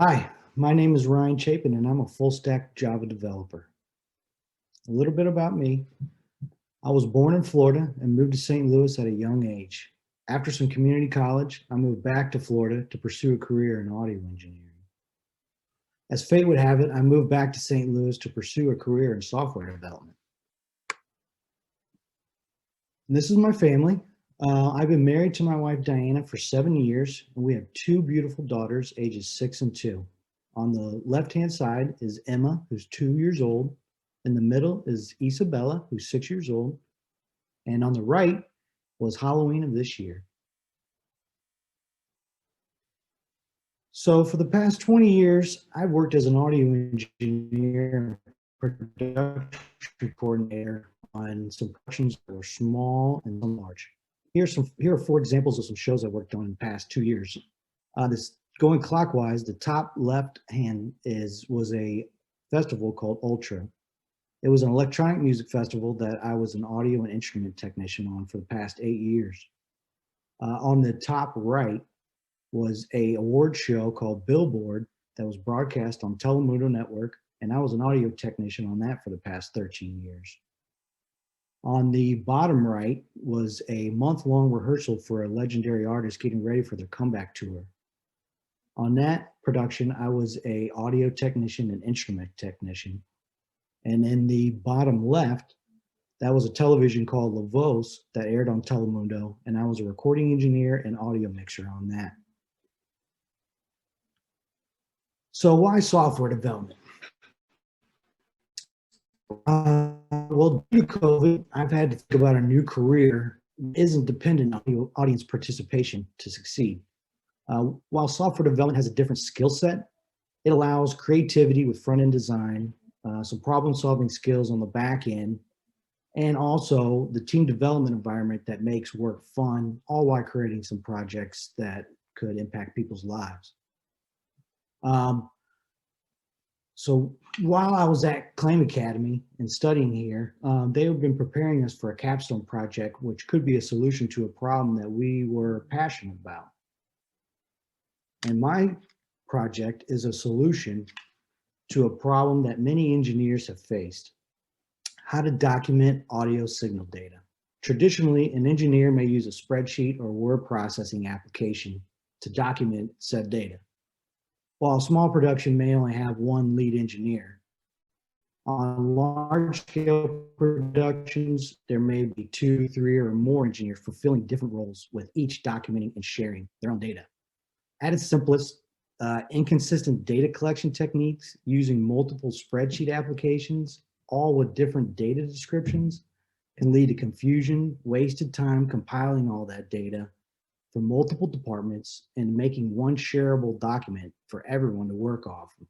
Hi, my name is Ryan Chapin and I'm a full stack Java developer. A little bit about me. I was born in Florida and moved to St. Louis at a young age. After some community college, I moved back to Florida to pursue a career in audio engineering. As fate would have it, I moved back to St. Louis to pursue a career in software development. And this is my family. I've been married to my wife Diana for 7 years, and we have two beautiful daughters, ages 6 and 2. On the left-hand side is Emma, who's 2 years old. In the middle is Isabella, who's 6 years old. And on the right was Halloween of this year. So for the past 20 years, I've worked as an audio engineer, production coordinator on some productions that were small and some large. Here are 4 examples of some shows I worked on in the past 2 years. This going clockwise, the top left hand was a festival called Ultra. It was an electronic music festival that I was an audio and instrument technician on for the past 8 years. On the top right was a award show called Billboard that was broadcast on Telemundo Network, and I was an audio technician on that for the past 13 years. On the bottom right was a month-long rehearsal for a legendary artist getting ready for their comeback tour. On that production, I was an audio technician and instrument technician. And in the bottom left, that was a television called La Voz that aired on Telemundo, and I was a recording engineer and audio mixer on that. So why software development? Well, due to COVID, I've had to think about a new career that isn't dependent on audience participation to succeed. While software development has a different skill set, it allows creativity with front-end design, some problem-solving skills on the back end, and also the team development environment that makes work fun, all while creating some projects that could impact people's lives. So while I was at Claim Academy and studying here, they have been preparing us for a capstone project, which could be a solution to a problem that we were passionate about. And my project is a solution to a problem that many engineers have faced: how to document audio signal data. Traditionally, an engineer may use a spreadsheet or word processing application to document said data, while a small production may only have one lead engineer. On large-scale productions, there may be 2, 3, or more engineers fulfilling different roles, with each documenting and sharing their own data. At its simplest, inconsistent data collection techniques using multiple spreadsheet applications, all with different data descriptions, can lead to confusion, wasted time compiling all that data for multiple departments and making one shareable document for everyone to work off of.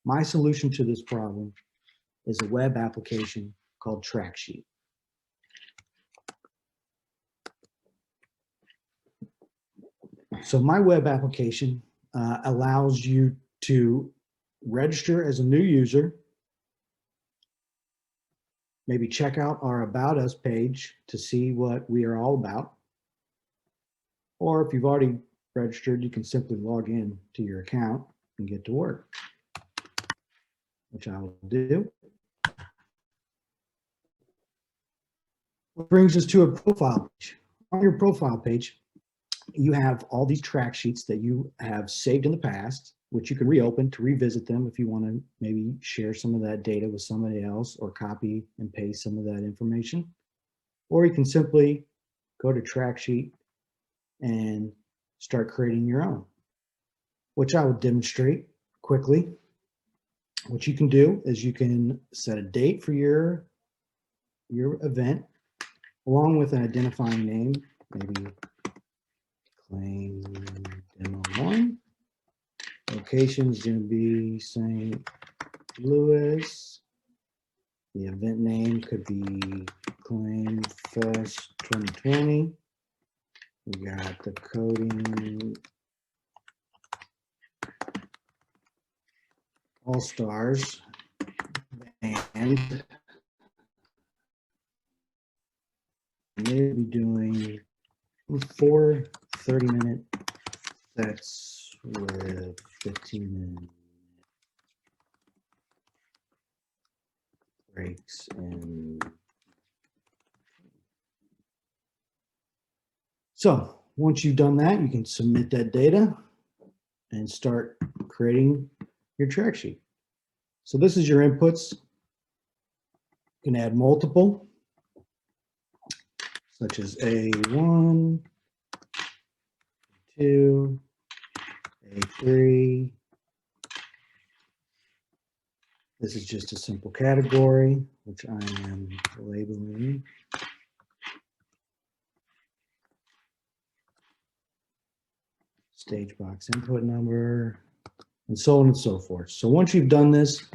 My solution to this problem is a web application called TrackSheet. So my web application allows you to register as a new user, maybe check out our About Us page to see what we are all about. Or if you've already registered, you can simply log in to your account and get to work, which I will do. What brings us to a profile page. On your profile page, you have all these track sheets that you have saved in the past, which you can reopen to revisit them if you want to maybe share some of that data with somebody else or copy and paste some of that information. Or you can simply go to TrackSheet and start creating your own, which I will demonstrate quickly. What you can do is you can set a date for your event along with an identifying name, maybe Claim Demo 1. Location is going to be St. Louis. The event name could be Claim Fest 2020. We got the coding All Stars band. Maybe doing 4 30-minute sets with 15-minute breaks and so once you've done that, you can submit that data and start creating your track sheet. So this is your inputs. You can add multiple, such as A1, 2, A3. This is just a simple category, which I am labeling. Stage box input number, and so on and so forth. So once you've done this,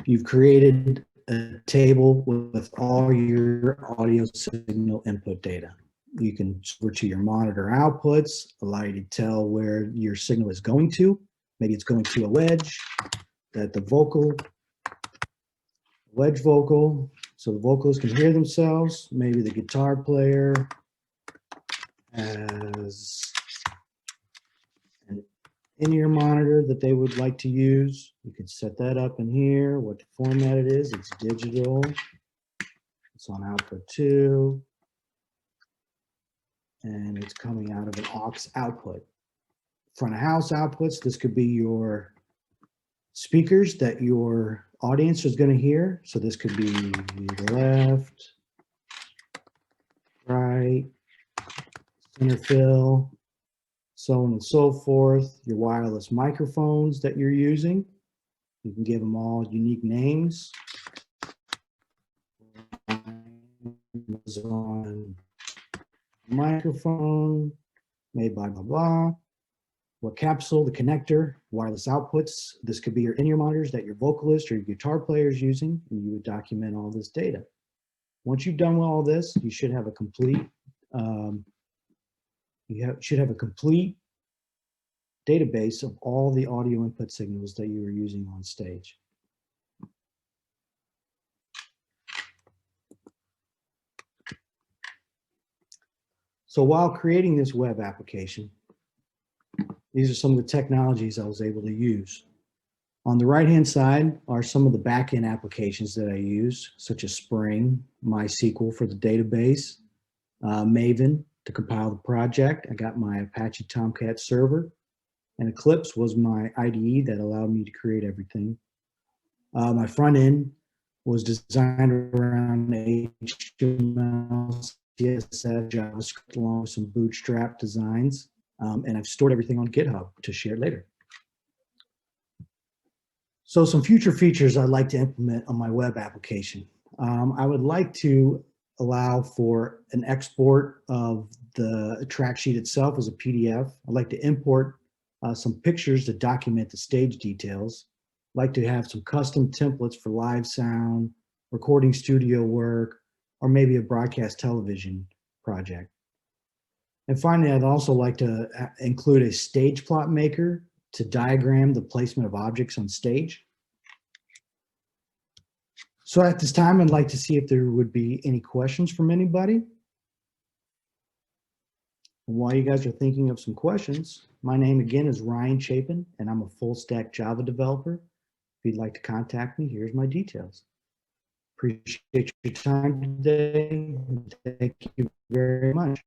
you've created a table with all your audio signal input data. You can go to your monitor outputs, allow you to tell where your signal is going to. Maybe it's going to a wedge, that the vocal, wedge vocal, so the vocalists can hear themselves. Maybe the guitar player has an in-ear monitor that they would like to use. You can set that up in here, what format it is. It's digital. It's on output 2. And it's coming out of an aux output. Front of house outputs, this could be your speakers that your audience is going to hear. So this could be left, right, center fill, so on and so forth. Your wireless microphones that you're using, you can give them all unique names. On microphone made by blah blah. What capsule, the connector, wireless outputs. This could be your in-ear monitors that your vocalist or your guitar player is using, and you would document all this data. Once you've done all this, you should have a complete complete database of all the audio input signals that you are using on stage. So while creating this web application, these are some of the technologies I was able to use. On the right-hand side are some of the back-end applications that I use, such as Spring, MySQL for the database, Maven to compile the project. I got my Apache Tomcat server, and Eclipse was my IDE that allowed me to create everything. My front end was designed around HTML, CSS, JavaScript, along with some Bootstrap designs. And I've stored everything on GitHub to share later. So some future features I'd like to implement on my web application. I would like to allow for an export of the track sheet itself as a PDF. I'd like to import some pictures to document the stage details. I'd like to have some custom templates for live sound, recording studio work, or maybe a broadcast television project. And finally, I'd also like to include a stage plot maker to diagram the placement of objects on stage. So at this time, I'd like to see if there would be any questions from anybody. And while you guys are thinking of some questions, my name again is Ryan Chapin, and I'm a full stack Java developer. If you'd like to contact me, here's my details. Appreciate your time today. Thank you very much.